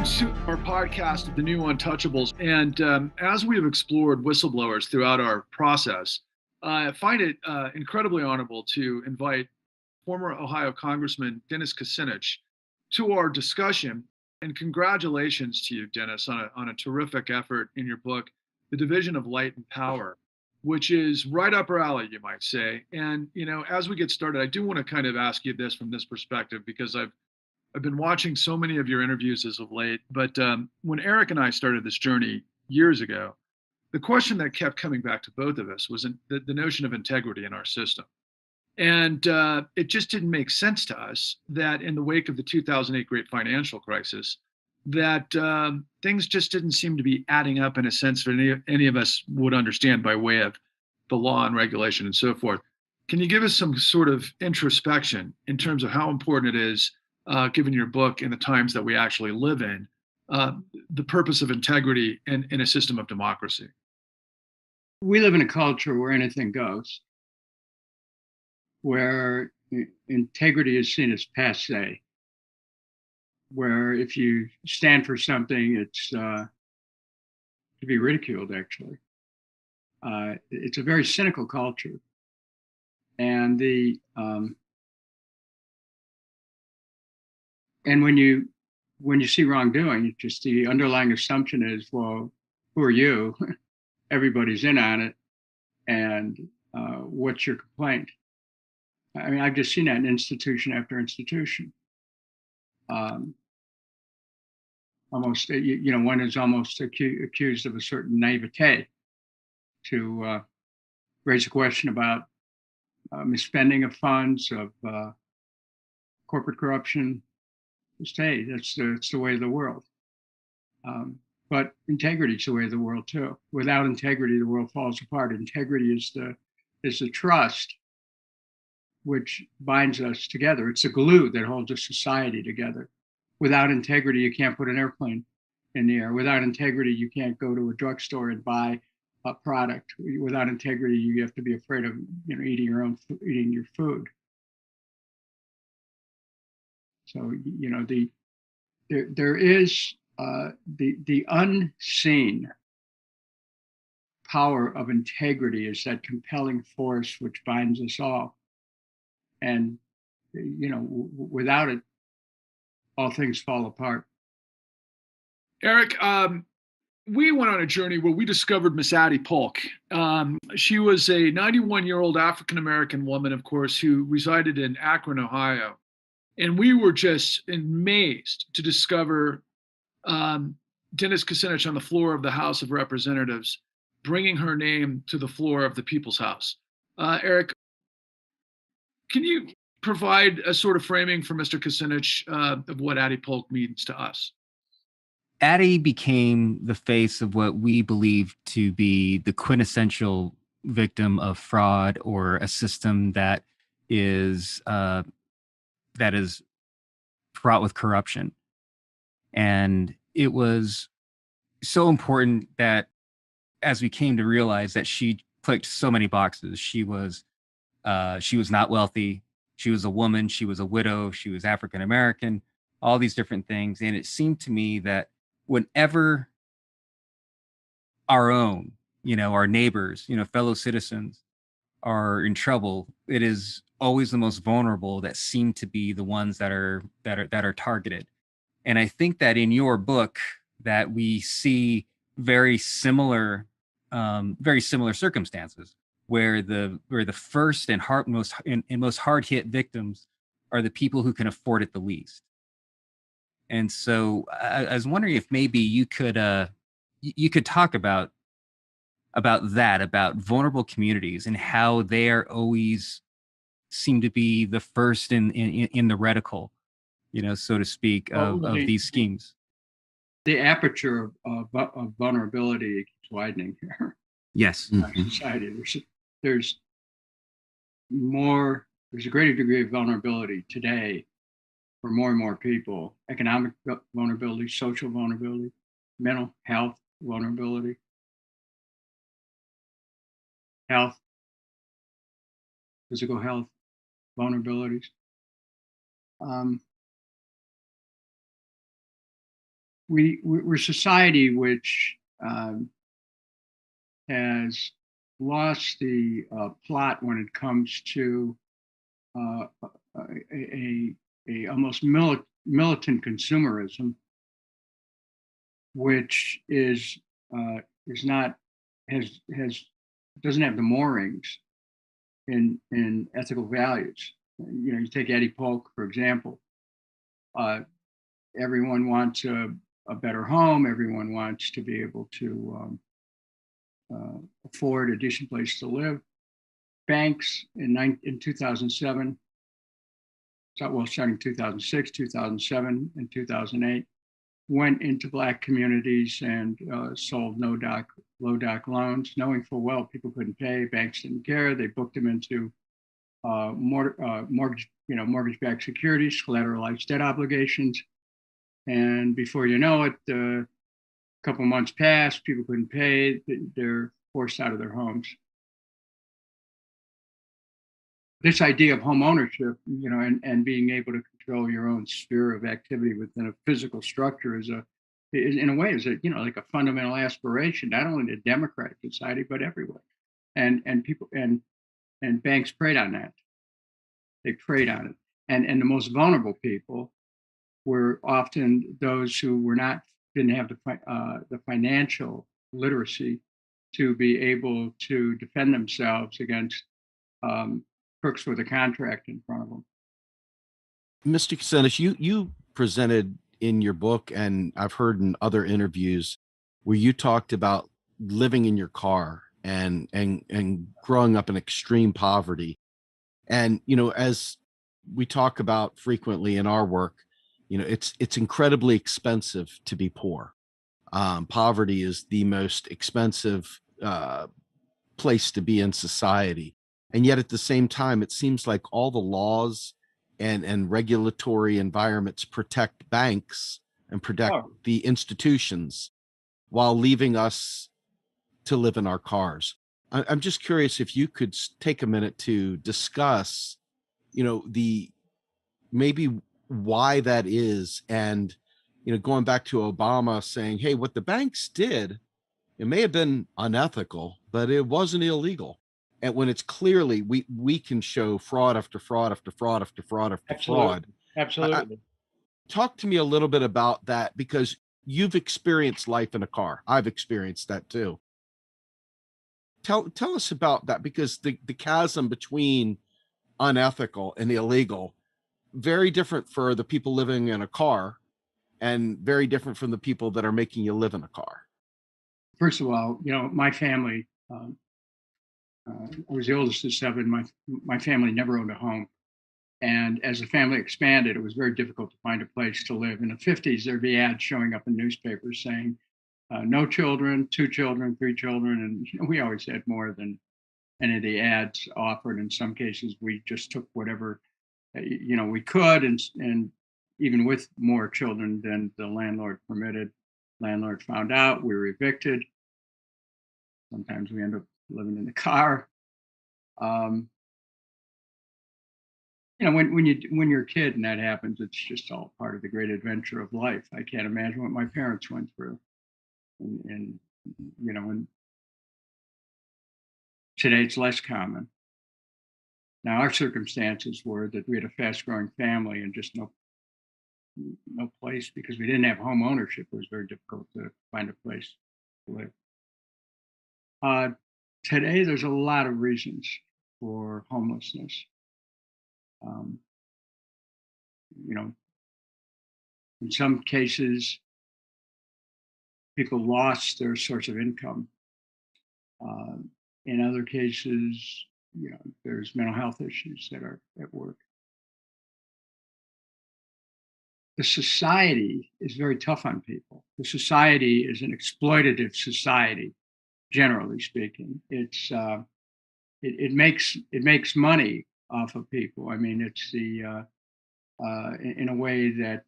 Welcome to our podcast of the new Untouchables. And as we have explored whistleblowers throughout our process, I find it incredibly honorable to invite former Ohio Congressman Dennis Kucinich to our discussion. And congratulations to you, Dennis, on a terrific effort in your book, The Division of Light and Power, which is right up our alley, you might say. And, you know, as we get started, I do want to kind of ask you this from this perspective, because I've been watching so many of your interviews as of late, but when Eric and I started this journey years ago, the question that kept coming back to both of us was the notion of integrity in our system. And it just didn't make sense to us that in the wake of the 2008 great financial crisis, that things just didn't seem to be adding up in a sense that any of us would understand by way of the law and regulation and so forth. Can you give us some sort of introspection in terms of how important it is, given your book and the times that we actually live in, the purpose of integrity in a system of democracy? We live in a culture where anything goes, where integrity is seen as passé, where if you stand for something, it's to be ridiculed, actually. It's a very cynical culture. And and when you see wrongdoing, it's just the underlying assumption is, well, who are you? Everybody's in on it, and what's your complaint? I mean, I've just seen that in institution after institution. Almost, one is almost accused of a certain naivete to raise a question about misspending of funds, of corporate corruption. Just, hey, that's the way of the world. But integrity is the way of the world too. Without integrity, the world falls apart. Integrity is the trust which binds us together. It's the glue that holds a society together. Without integrity, you can't put an airplane in the air. Without integrity, you can't go to a drugstore and buy a product. Without integrity, you have to be afraid of eating your food. So there is the unseen power of integrity is that compelling force which binds us all. And without it, all things fall apart. Eric, we went on a journey where we discovered Miss Addie Polk. She was a 91-year-old African-American woman, of course, who resided in Akron, Ohio. And we were just amazed to discover Dennis Kucinich on the floor of the House of Representatives, bringing her name to the floor of the People's House. Eric, can you provide a sort of framing for Mr. Kucinich of what Addie Polk means to us? Addie became the face of what we believe to be the quintessential victim of fraud, or a system that is fraught with corruption. And it was so important that, as we came to realize, that she clicked so many boxes. She was not wealthy. She was a woman. She was a widow. She was African American. All these different things. And it seemed to me that whenever our own, our neighbors, fellow citizens are in trouble, it is always the most vulnerable that seem to be the ones that are targeted. And I think that in your book that we see very similar circumstances where the first and most hard hit victims are the people who can afford it the least. And so I was wondering if maybe you could talk about that, about vulnerable communities and how they are always seem to be the first in the reticle, so to speak, of these schemes. The aperture of vulnerability keeps widening here. Yes. In our society, there's a greater degree of vulnerability today for more and more people: economic vulnerability, social vulnerability, mental health vulnerability, physical health vulnerabilities. we're a society which has lost the plot when it comes to a almost militant consumerism, which is not has doesn't have the moorings in ethical values. You know, you take Eddie Polk, for example. Everyone wants a better home. Everyone wants to be able to afford a decent place to live. Banks in 2007, starting 2006, 2007, and 2008, went into Black communities and sold low doc loans, knowing full well people couldn't pay. Banks didn't care. They booked them into mortgage-backed securities, collateralized debt obligations, and before you know it, a couple months passed. People couldn't pay. They're forced out of their homes. This idea of home ownership, you know, and being able to control your own sphere of activity within a physical structure is in a way, you know, like a fundamental aspiration, not only in democratic society but everywhere. And people and banks preyed on that. They preyed on it, and the most vulnerable people were often those who didn't have the financial literacy to be able to defend themselves against crooks with a contract in front of them. Mr. Kucinich, you presented in your book, and I've heard in other interviews where you talked about living in your car and growing up in extreme poverty. And, you know, as we talk about frequently in our work, you know, it's incredibly expensive to be poor. Poverty is the most expensive place to be in society. And yet at the same time, it seems like all the laws and regulatory environments protect banks and protect the institutions while leaving us to live in our cars. I'm just curious if you could take a minute to discuss, you know, maybe why that is. And, you know, going back to Obama saying, hey, what the banks did, it may have been unethical, but it wasn't illegal. And when it's clearly, we can show fraud after fraud after fraud after fraud after fraud. Absolutely. Talk to me a little bit about that, because you've experienced life in a car. I've experienced that too. Tell us about that, because the chasm between unethical and illegal, very different for the people living in a car and very different from the people that are making you live in a car. First of all, you know, my family, I was the oldest of seven. My family never owned a home. And as the family expanded, it was very difficult to find a place to live. In the 50s, there'd be ads showing up in newspapers saying, no children, 2 children, 3 children. And you know, we always had more than any of the ads offered. In some cases, we just took whatever, you know, we could. And even with more children than the landlord permitted, landlord found out, we were evicted. Sometimes we end up living in the car. You know, when you're a kid and that happens, it's just all part of the great adventure of life. I can't imagine what my parents went through. And you know, and today it's less common. Now, our circumstances were that we had a fast-growing family and just no place, because we didn't have home ownership. It was very difficult to find a place to live. Today, there's a lot of reasons for homelessness. You know, in some cases, people lost their source of income. In other cases, you know, there's mental health issues that are at work. The society is very tough on people. The society is an exploitative society, generally speaking. It makes money off of people. I mean, it's in a way that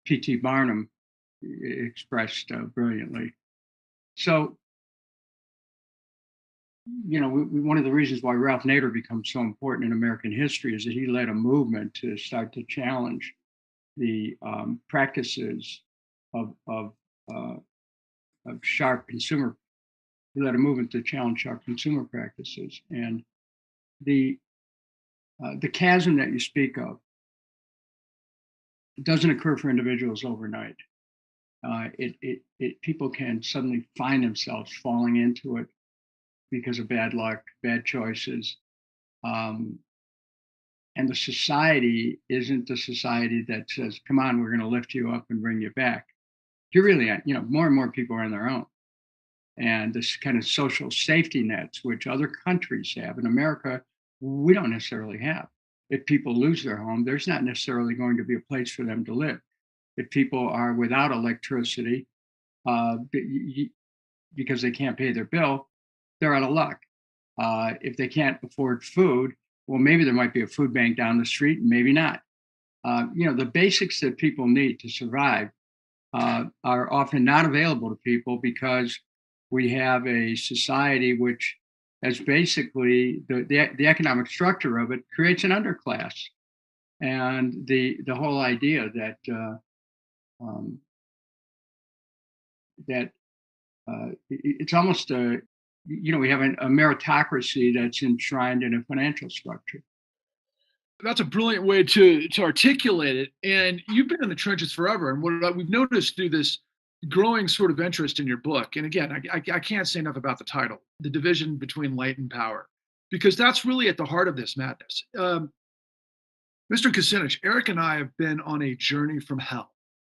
P.T. Barnum expressed brilliantly. So, you know, one of the reasons why Ralph Nader becomes so important in American history is that he led a movement to start to challenge the practices of sharp consumer. We led a movement to challenge sharp consumer practices, and the chasm that you speak of doesn't occur for individuals overnight. People can suddenly find themselves falling into it because of bad luck, bad choices. And the society isn't the society that says, come on, we're going to lift you up and bring you back. You're really, more and more people are on their own. And this kind of social safety nets, which other countries have, in America, we don't necessarily have. If people lose their home, there's not necessarily going to be a place for them to live. If people are without electricity because they can't pay their bill, they're out of luck. If they can't afford food, well, maybe there might be a food bank down the street, maybe not. The basics that people need to survive are often not available to people because we have a society which has basically the economic structure of it creates an underclass, and the whole idea that it's almost we have a meritocracy that's enshrined in a financial structure. That's a brilliant way to articulate it. And you've been in the trenches forever. And what we've noticed through this growing sort of interest in your book, and again, I can't say enough about the title, The Division Between Light and Power, because that's really at the heart of this madness. Mr. Kucinich, Eric and I have been on a journey from hell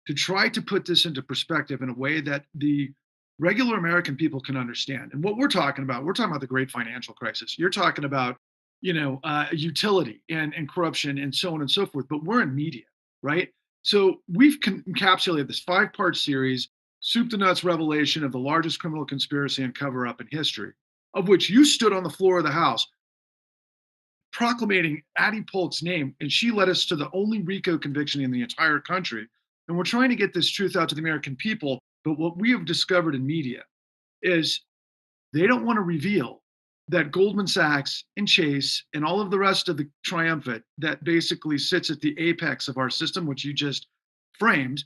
to try to put this into perspective in a way that the regular American people can understand. And what we're talking about the great financial crisis. You're talking about utility and corruption and so on and so forth, but we're in media, right? So we've encapsulated this 5-part series, soup to nuts revelation of the largest criminal conspiracy and cover up in history, of which you stood on the floor of the House proclamating Addie Polk's name, and she led us to the only RICO conviction in the entire country. And we're trying to get this truth out to the American people, but what we have discovered in media is they don't want to reveal that Goldman Sachs and Chase and all of the rest of the triumvirate that basically sits at the apex of our system, which you just framed,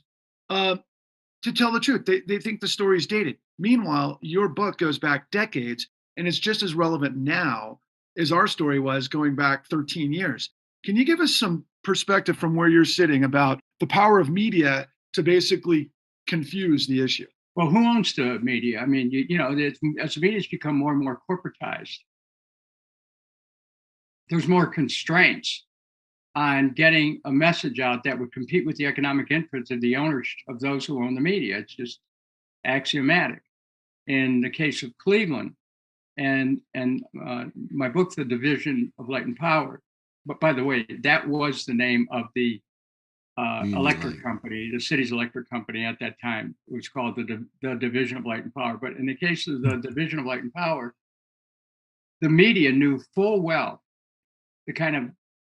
to tell the truth. They think the story is dated. Meanwhile, your book goes back decades, and it's just as relevant now as our story was going back 13 years. Can you give us some perspective from where you're sitting about the power of media to basically confuse the issue? Well, who owns the media? I mean, as the media's become more and more corporatized, there's more constraints on getting a message out that would compete with the economic interests of the owners of those who own the media. It's just axiomatic. In the case of Cleveland, and my book, The Division of Light and Power, but by the way, that was the name of the electric company, the city's electric company at that time. It was called the Division of Light and Power. But in the case of the Division of Light and Power, the media knew full well the kind of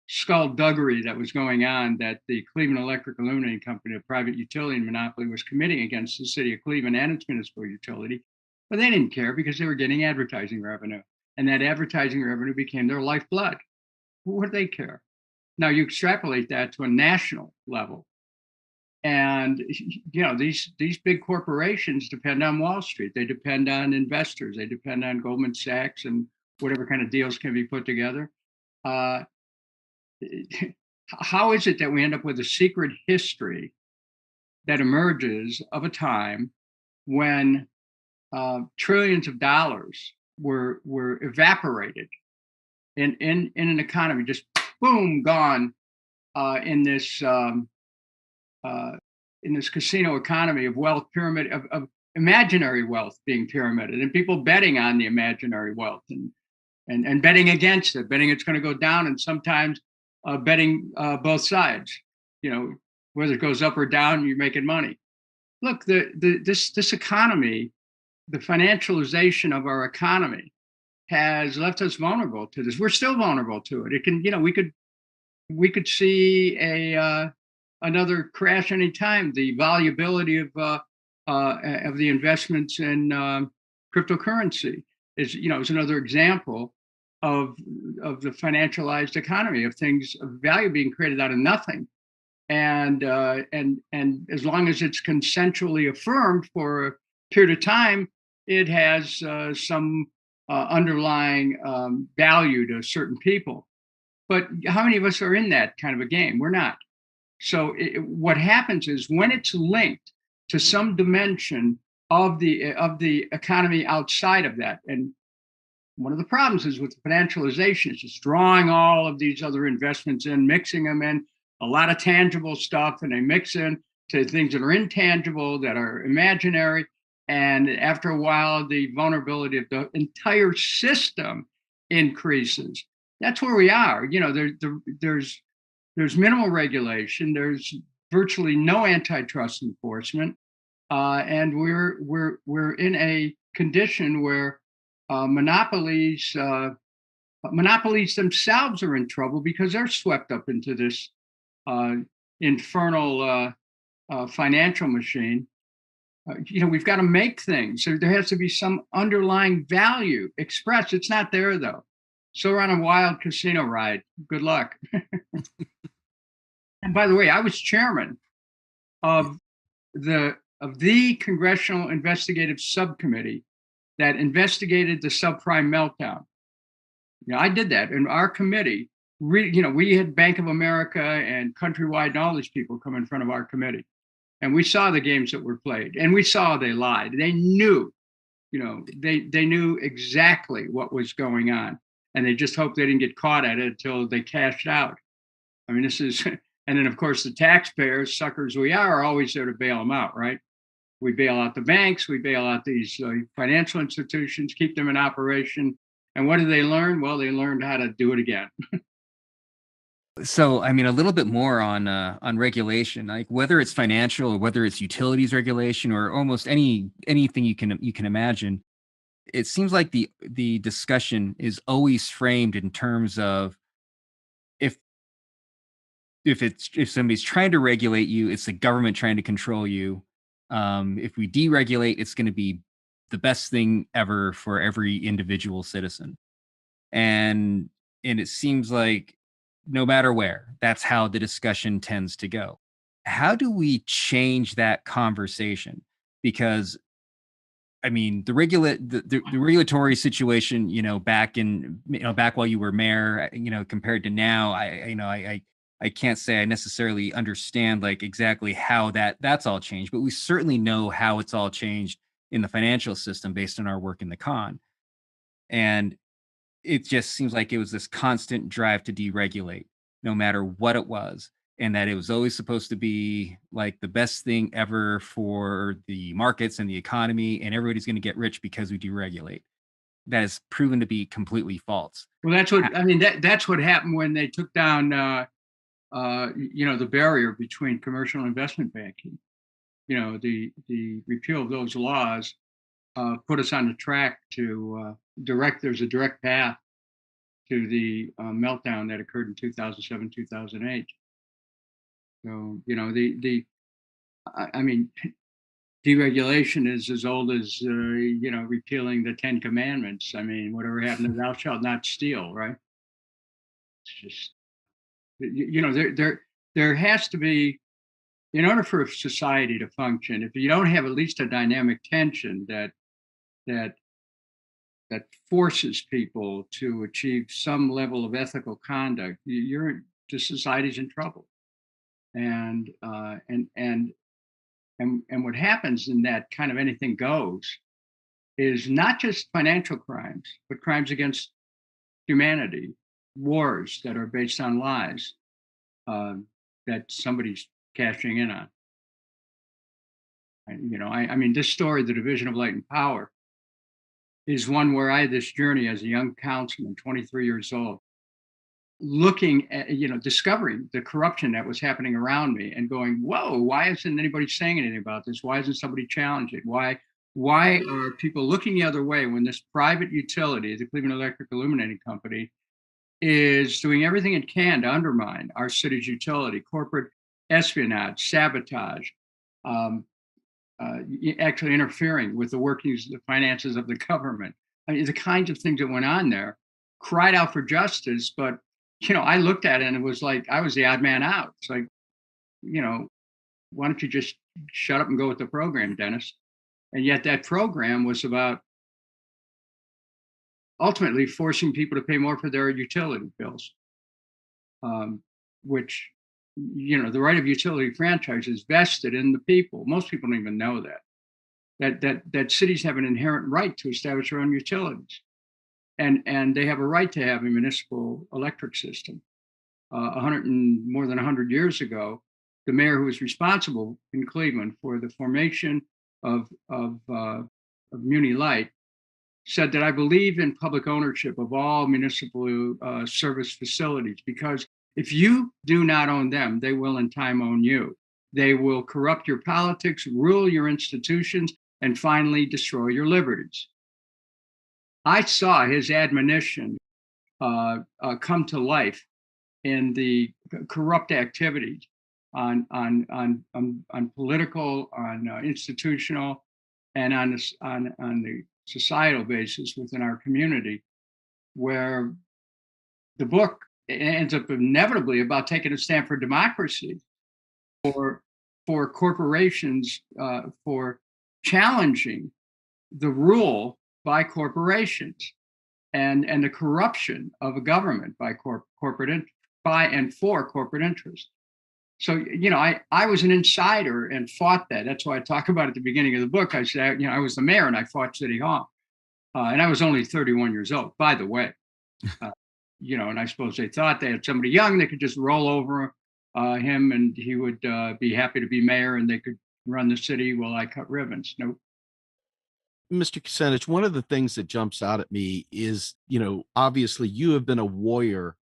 skullduggery that was going on, that the Cleveland Electric Illuminating Company, a private utility and monopoly, was committing against the city of Cleveland and its municipal utility. But they didn't care because they were getting advertising revenue. And that advertising revenue became their lifeblood. What do they care? Now you extrapolate that to a national level. And these big corporations depend on Wall Street. They depend on investors. They depend on Goldman Sachs and whatever kind of deals can be put together. How is it that we end up with a secret history that emerges of a time when trillions of dollars were evaporated in an economy, just boom, gone in this casino economy of wealth pyramid, of imaginary wealth being pyramided, and people betting on the imaginary wealth and betting against it, betting it's going to go down, and sometimes betting both sides. Whether it goes up or down, you're making money. Look, this economy, the financialization of our economy, has left us vulnerable to this. We're still vulnerable to it. It can, we could see another crash anytime. The volubility of the investments in cryptocurrency is another example of the financialized economy, of things of value being created out of nothing and as long as it's consensually affirmed for a period of time, it has some underlying value to certain people. But how many of us are in that kind of a game? We're not. So what happens is when it's linked to some dimension of the economy outside of that, and one of the problems is with the financialization, it's just drawing all of these other investments in, mixing them in, a lot of tangible stuff, and they mix in to things that are intangible, that are imaginary. And after a while, the vulnerability of the entire system increases. That's where we are. You know, there's minimal regulation. There's virtually no antitrust enforcement, and we're in a condition where monopolies themselves are in trouble because they're swept up into this infernal financial machine. You know, we've got to make things. So there has to be some underlying value expressed. It's not there though. So we're on a wild casino ride. Good luck. And by the way, I was chairman of the Congressional Investigative Subcommittee that investigated the subprime meltdown. You know, I did that, and our committee, we had Bank of America and Countrywide and all these people come in front of our committee, and we saw the games that were played, and we saw they lied. They knew, they knew exactly what was going on, and they just hoped they didn't get caught at it until they cashed out. I mean, this is, and then of course the taxpayers, suckers we are always there to bail them out, right? We bail out the banks, we bail out these financial institutions, keep them in operation. And what did they learn? Well, they learned how to do it again. So, I mean, a little bit more on regulation, like whether it's financial or whether it's utilities regulation or almost anything you can imagine. It seems like the discussion is always framed in terms of if somebody's trying to regulate you, it's the government trying to control you. If we deregulate, it's going to be the best thing ever for every individual citizen. And it seems like no matter where, that's how the discussion tends to go. How do we change that conversation? Because I mean, the regulatory situation, back while you were mayor, compared to now, I can't say I necessarily understand like exactly how that's all changed, but we certainly know how it's all changed in the financial system based on our work in the con. And it just seems like it was this constant drive to deregulate, no matter what it was, and that it was always supposed to be like the best thing ever for the markets and the economy, and everybody's going to get rich because we deregulate. That has proven to be completely false. Well, that's what happened when they took down the barrier between commercial and investment banking. The repeal of those laws put us on the track to there's a direct path to the meltdown that occurred in 2007, 2008. So, deregulation is as old as, repealing the 10 Commandments. I mean, whatever happened to thou shalt not steal, right? It's just, there has to be, in order for a society to function, if you don't have at least a dynamic tension that forces people to achieve some level of ethical conduct, the society's in trouble. And what happens in that kind of anything goes is not just financial crimes, but crimes against humanity, wars that are based on lies that somebody's cashing in on. And, this story, The Division of Light and Power, is one where I had this journey as a young councilman, 23 years old, looking at, discovering the corruption that was happening around me and going, whoa, why isn't anybody saying anything about this? Why isn't somebody challenging it? Why are people looking the other way when this private utility, the Cleveland Electric Illuminating Company, is doing everything it can to undermine our city's utility, corporate espionage, sabotage, actually interfering with the workings, the finances of the government. I mean, the kinds of things that went on there, cried out for justice, but I looked at it and it was like I was the odd man out. It's like, why don't you just shut up and go with the program, Dennis? And yet that program was about ultimately forcing people to pay more for their utility bills, which, the right of utility franchise is vested in the people. Most people don't even know that cities have an inherent right to establish their own utilities, and they have a right to have a municipal electric system. More than 100 years ago, the mayor who was responsible in Cleveland for the formation of Muni Light said that I believe in public ownership of all municipal service facilities, because if you do not own them, they will in time own you. They will corrupt your politics, rule your institutions, and finally destroy your liberties. I saw his admonition come to life in the corrupt activities on political, on institutional, and on the societal basis within our community, where the book ends up inevitably about taking a stand for democracy, for corporations, for challenging the rule by corporations and the corruption of a government by and for corporate interests. So, I was an insider and fought that. That's why I talk about at the beginning of the book. I said, I was the mayor and I fought City Hall. And I was only 31 years old, by the way. And I suppose they thought they had somebody young that could just roll over him and he would be happy to be mayor and they could run the city while I cut ribbons. Nope. Mr. Kucinich, one of the things that jumps out at me is, obviously you have been a warrior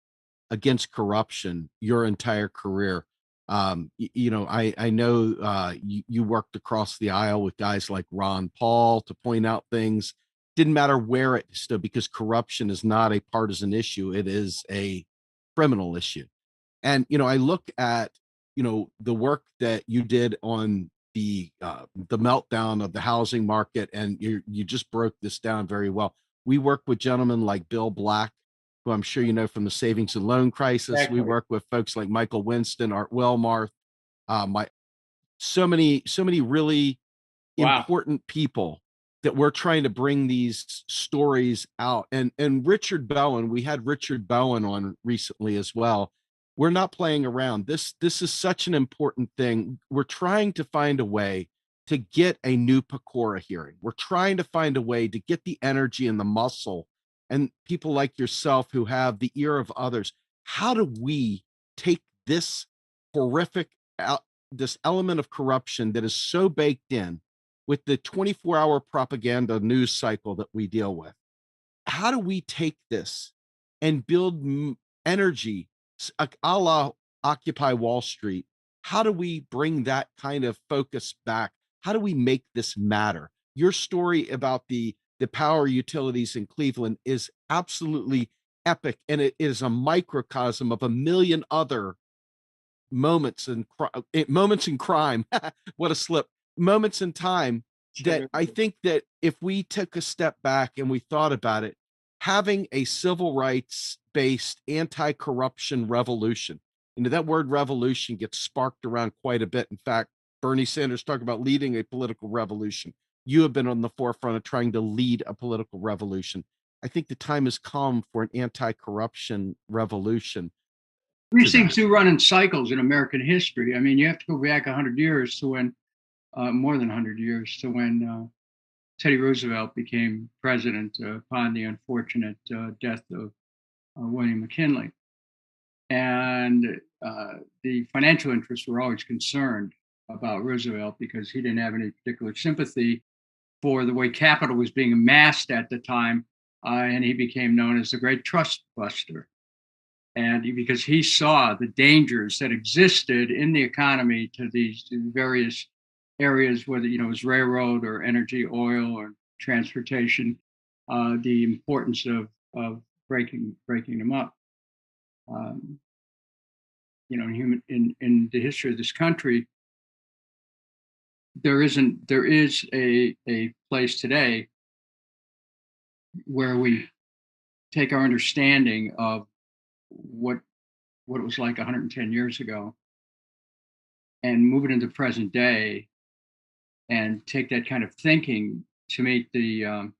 against corruption your entire career. I know you worked across the aisle with guys like Ron Paul to point out things. Didn't matter where it stood, because corruption is not a partisan issue. It is a criminal issue. And, I look at, the work that you did on the meltdown of the housing market, and you just broke this down very well. We work with gentlemen like Bill Black, who I'm sure you know from the savings and loan crisis. Exactly. We work with folks like Michael Winston, Art Wellmarth, so many really important people that we're trying to bring these stories out. And Richard Bowen, we had Richard Bowen on recently as well. We're not playing around. This is such an important thing. We're trying to find a way to get a new Pecora hearing. We're trying to find a way to get the energy and the muscle, and people like yourself who have the ear of others. How do we take this horrific, this element of corruption that is so baked in with the 24-hour propaganda news cycle that we deal with? How do we take this and build energy, a la Occupy Wall Street? How do we bring that kind of focus back? How do we make this matter? Your story about the power utilities in Cleveland is absolutely epic, and it is a microcosm of a million other moments in crime. What a slip. Moments in time that I think that if we took a step back and we thought about it, having a civil rights based anti-corruption revolution, that word revolution gets sparked around quite a bit. In fact, Bernie Sanders talked about leading a political revolution. You have been on the forefront of trying to lead a political revolution. I think the time has come for an anti-corruption revolution. These things do run in cycles in American history. I mean, you have to go back 100 years to when, more than 100 years, to when Teddy Roosevelt became president upon the unfortunate death of William McKinley. And the financial interests were always concerned about Roosevelt because he didn't have any particular sympathy for the way capital was being amassed at the time. And he became known as the Great Trust Buster. And because he saw the dangers that existed in the economy to these various areas, whether it was railroad or energy, oil or transportation, the importance of breaking them up. In the history of this country, there is a place today where we take our understanding of what it was like 110 years ago and move it into present day and take that kind of thinking to meet the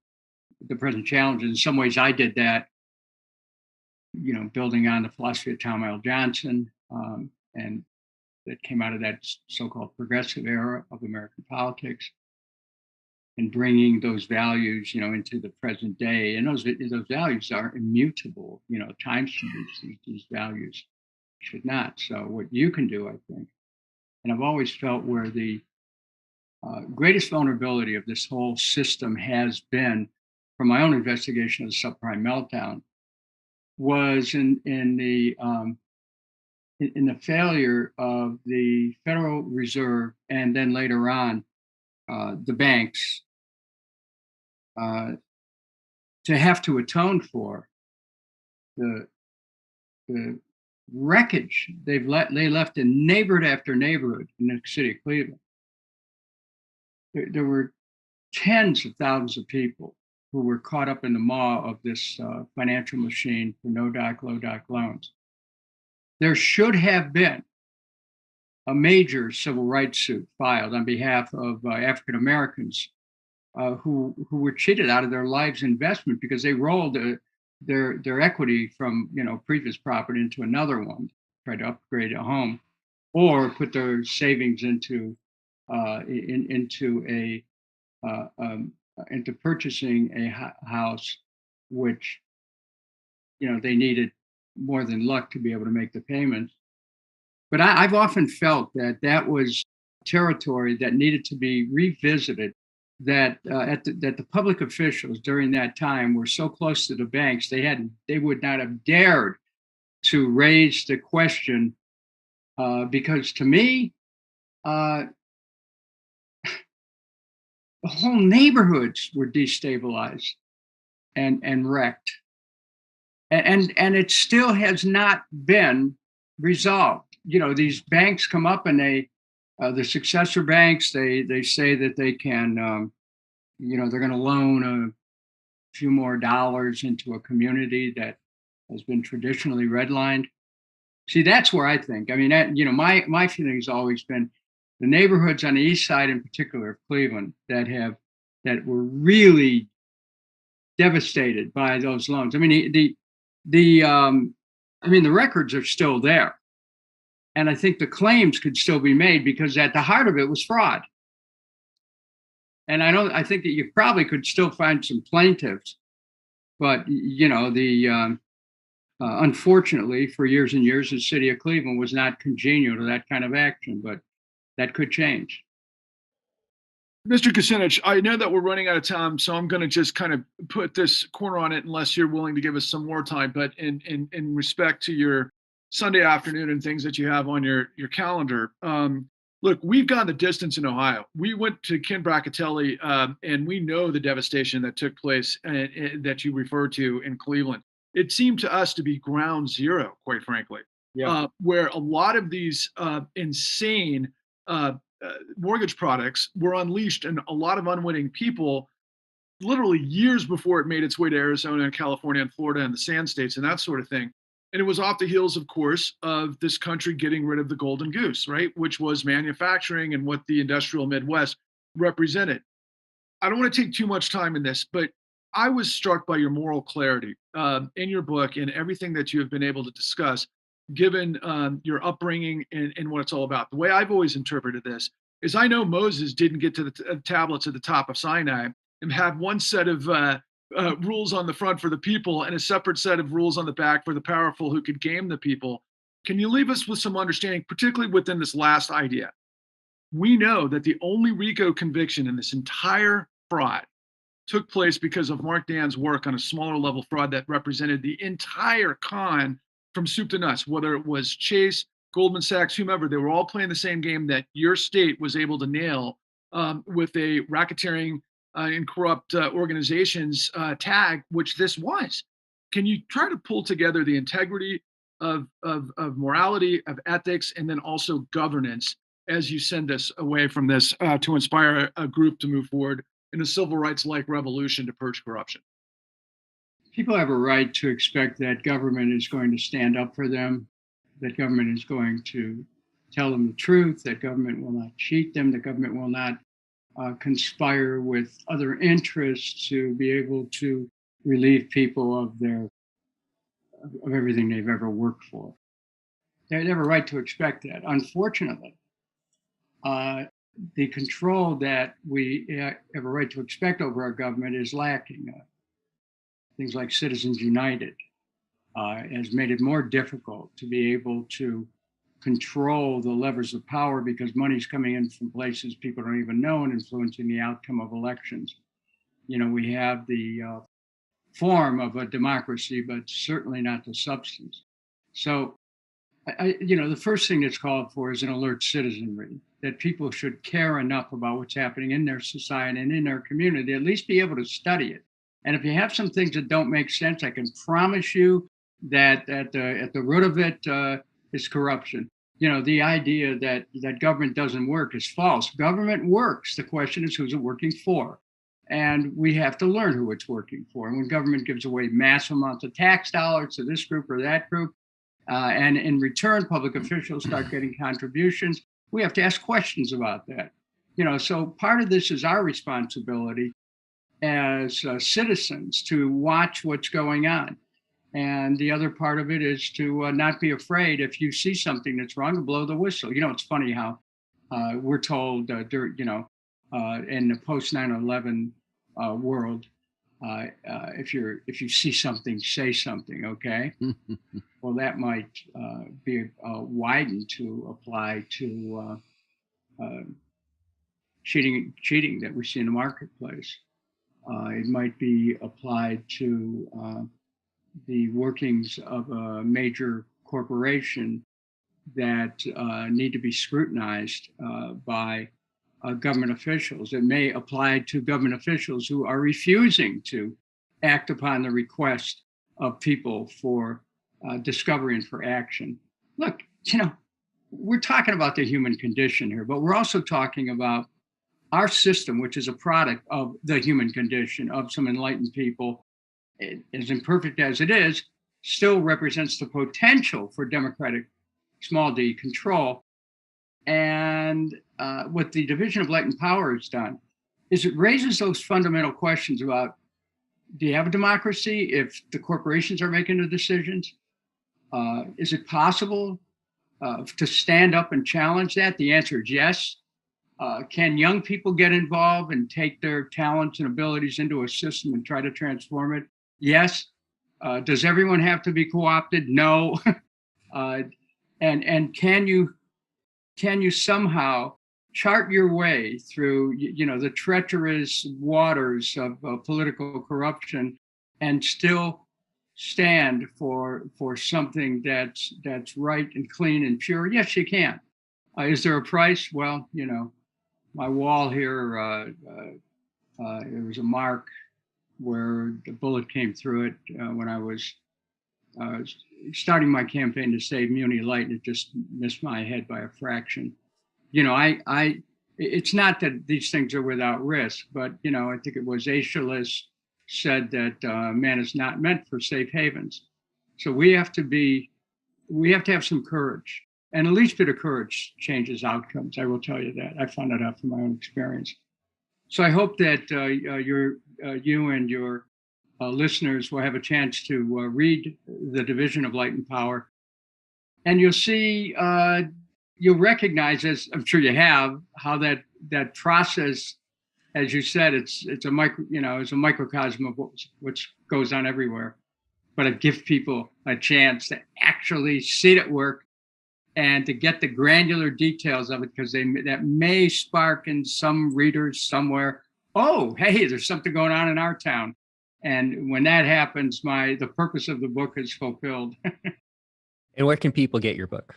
present challenges. In some ways, I did that, building on the philosophy of Tom L. Johnson, and that came out of that so-called progressive era of American politics, and bringing those values, into the present day. And those values are immutable. Time changes, these values should not. So what you can do, I think, and I've always felt where the greatest vulnerability of this whole system has been, from my own investigation of the subprime meltdown, was in the failure of the Federal Reserve, and then later on the banks, to have to atone for the wreckage they left in neighborhood after neighborhood in the city of Cleveland. There were tens of thousands of people who were caught up in the maw of this financial machine for no-doc, low-doc loans. There should have been a major civil rights suit filed on behalf of African Americans who were cheated out of their lives' investment because they rolled their equity from previous property into another one, tried to upgrade a home, or put their savings into purchasing a house, which they needed more than luck to be able to make the payments. But I've often felt that was territory that needed to be revisited. That the public officials during that time were so close to the banks, they would not have dared to raise the question, because to me, the whole neighborhoods were destabilized and wrecked, and it still has not been resolved. These banks come up and the successor banks, they say that they can, they're going to loan a few more dollars into a community that has been traditionally redlined. See, that's where I think. I mean, my feeling has always been the neighborhoods on the east side, in particular of Cleveland, that were really devastated by those loans. I mean, the records are still there. And I think the claims could still be made because at the heart of it was fraud. And I think that you probably could still find some plaintiffs, but unfortunately, for years and years, the city of Cleveland was not congenial to that kind of action, but that could change. Mr. Kucinich, I know that we're running out of time, so I'm going to just kind of put this corner on it unless you're willing to give us some more time. But in respect to your Sunday afternoon and things that you have on your calendar, look, we've gone the distance in Ohio. We went to Ken Brackatelli, and we know the devastation that took place that you referred to in Cleveland. It seemed to us to be ground zero, quite frankly, where a lot of these insane mortgage products were unleashed, and a lot of unwitting people, literally years before it made its way to Arizona and California and Florida and the Sand States and that sort of thing. And it was off the heels, of course, of this country getting rid of the golden goose, right? Which was manufacturing and what the industrial Midwest represented. I don't want to take too much time in this, but I was struck by your moral clarity in your book and everything that you have been able to discuss, given your upbringing and what it's all about. The way I've always interpreted this is I know Moses didn't get to the tablets at the top of Sinai and had one set of rules on the front for the people and a separate set of rules on the back for the powerful who could game the people. Can you leave us with some understanding, particularly within this last idea? We know that the only RICO conviction in this entire fraud took place because of Mark Dan's work on a smaller level fraud that represented the entire con from soup to nuts, whether it was Chase, Goldman Sachs, whomever. They were all playing the same game that your state was able to nail with a racketeering and corrupt organizations tag, which this was. Can you try to pull together the integrity of morality, of ethics, and then also governance as you send us away from this to inspire a group to move forward in a civil rights-like revolution to purge corruption? People have a right to expect that government is going to stand up for them, that government is going to tell them the truth, that government will not cheat them, that government will not conspire with other interests to be able to relieve people of everything they've ever worked for. They have a right to expect that. Unfortunately, the control that we have a right to expect over our government is lacking. Things like Citizens United has made it more difficult to be able to control the levers of power because money's coming in from places people don't even know and influencing the outcome of elections. We have the form of a democracy, but certainly not the substance. So, the first thing that's called for is an alert citizenry, that people should care enough about what's happening in their society and in their community, at least be able to study it. And if you have some things that don't make sense, I can promise you that at the root of it is corruption. The idea that government doesn't work is false. Government works. The question is, who's it working for? And we have to learn who it's working for. And when government gives away massive amounts of tax dollars to this group or that group, and in return, public officials start getting contributions, we have to ask questions about that. So part of this is our responsibility as citizens to watch what's going on. And the other part of it is to not be afraid if you see something that's wrong, to blow the whistle. It's funny how we're told, in the post 9/11 world, if you see something, say something. Okay. Well, that might be widened to apply to cheating that we see in the marketplace. It might be applied to the workings of a major corporation that need to be scrutinized by government officials. It may apply to government officials who are refusing to act upon the request of people for discovery and for action. Look, we're talking about the human condition here, but we're also talking about our system, which is a product of the human condition, of some enlightened people. As imperfect as it is, still represents the potential for democratic small d control. And what the division of light and power has done is it raises those fundamental questions about, do you have a democracy if the corporations are making the decisions? Is it possible to stand up and challenge that? The answer is yes. Can young people get involved and take their talents and abilities into a system and try to transform it? Yes. Does everyone have to be co-opted? No. And can you somehow chart your way through the treacherous waters of political corruption and still stand for something that's right and clean and pure? Yes, you can. Is there a price? Well, my wall here, there was a mark where the bullet came through it when I was starting my campaign to save Muni Light, and it just missed my head by a fraction. It's not that these things are without risk, but I think it was Aeschylus said that man is not meant for safe havens. So we have to have some courage, and the least bit of courage changes outcomes. I will tell you that. I found that out from my own experience. So I hope that you and your listeners will have a chance to read The Division of Light and Power, and you'll see, you'll recognize, as I'm sure you have, how that process, as you said, it's a microcosm of what goes on everywhere, but it gives people a chance to actually see it at work and to get the granular details of it, because that may spark in some readers somewhere, oh, hey, there's something going on in our town. And when that happens, the purpose of the book is fulfilled. And where can people get your book?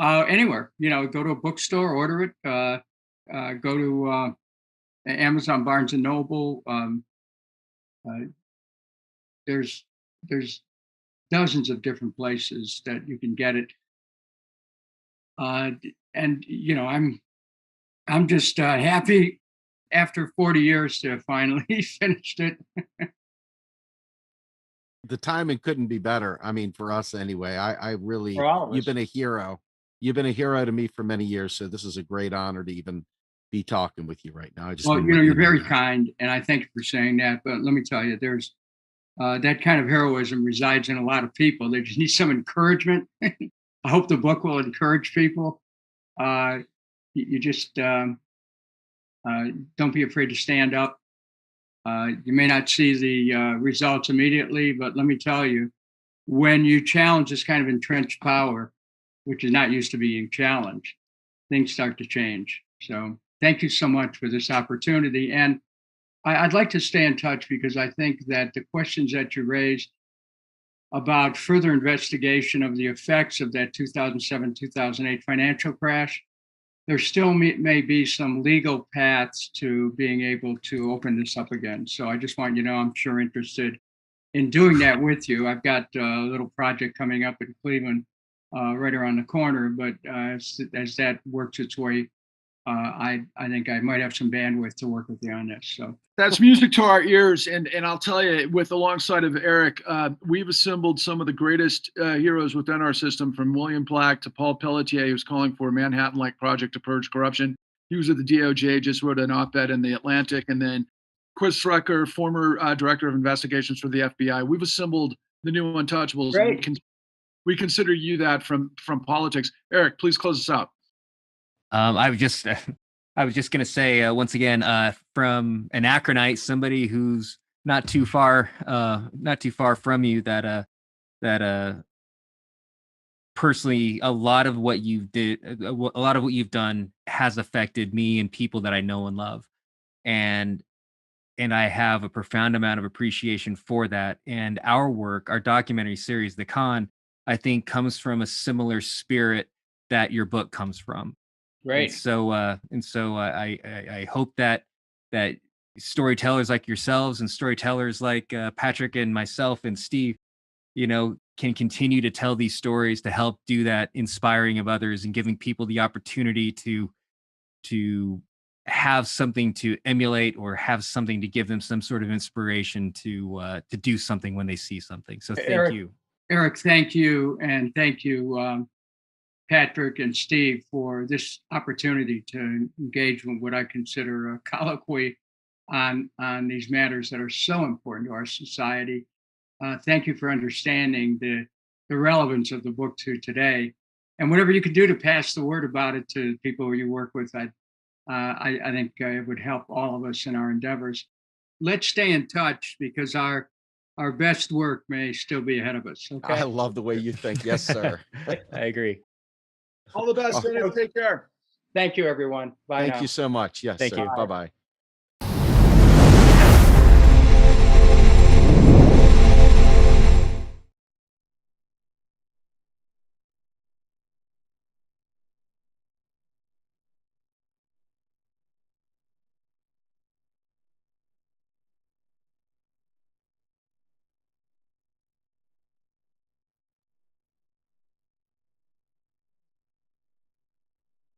Anywhere. Go to a bookstore, order it. Go to Amazon, Barnes and Noble. There's dozens of different places that you can get it. And I'm just happy after 40 years to have finally finished it. The timing couldn't be better. I mean, for us anyway. I really, For all of you've us. been a hero. you've been a hero to me for many years. So this is a great honor to even be talking with you right now. I just Well, want you know, to you're let very know. kind, and I thank you for saying that. But let me tell you, there's that kind of heroism resides in a lot of people. They just need some encouragement. I hope the book will encourage people. You just don't be afraid to stand up. You may not see the results immediately, but let me tell you, when you challenge this kind of entrenched power, which is not used to being challenged, things start to change. So thank you so much for this opportunity. And I'd like to stay in touch because I think that the questions that you raised about further investigation of the effects of that 2007, 2008 financial crash, there still may be some legal paths to being able to open this up again. So I just want you to know I'm sure interested in doing that with you. I've got a little project coming up in Cleveland right around the corner, but as that works its way, I think I might have some bandwidth to work with you on this. So That's music to our ears, and I'll tell you, with alongside of Eric, we've assembled some of the greatest heroes within our system, from William Black to Paul Pelletier, who's calling for a Manhattan-like project to purge corruption. He was at the DOJ, just wrote an op-ed in the Atlantic, and then Chris Frecker, former director of investigations for the FBI. We've assembled the new Untouchables. great. And we consider you that from politics. Eric, please close us out. I was just I was just gonna say once again, from an Akronite, somebody who's not too far from you, that personally, a lot of what you've done has affected me and people that I know and love, and I have a profound amount of appreciation for that. And our work, our documentary series, The Con, I think comes from a similar spirit that your book comes from. Great. And so I hope that storytellers like yourselves and storytellers like Patrick and myself and Steve, can continue to tell these stories to help do that inspiring of others and giving people the opportunity to have something to emulate or have something to give them some sort of inspiration to do something when they see something. So thank you. Eric, thank you. And thank you, Patrick and Steve, for this opportunity to engage in what I consider a colloquy on these matters that are so important to our society. Thank you for understanding the relevance of the book to today, and whatever you can do to pass the word about it to people you work with. I think it would help all of us in our endeavors. Let's stay in touch because our best work may still be ahead of us. Okay. I love the way you think. Yes, sir. I agree. All the best, Eric. Take care. Thank you, everyone. Bye. Thank you so much. Yes, Thank sir. you. Bye-bye.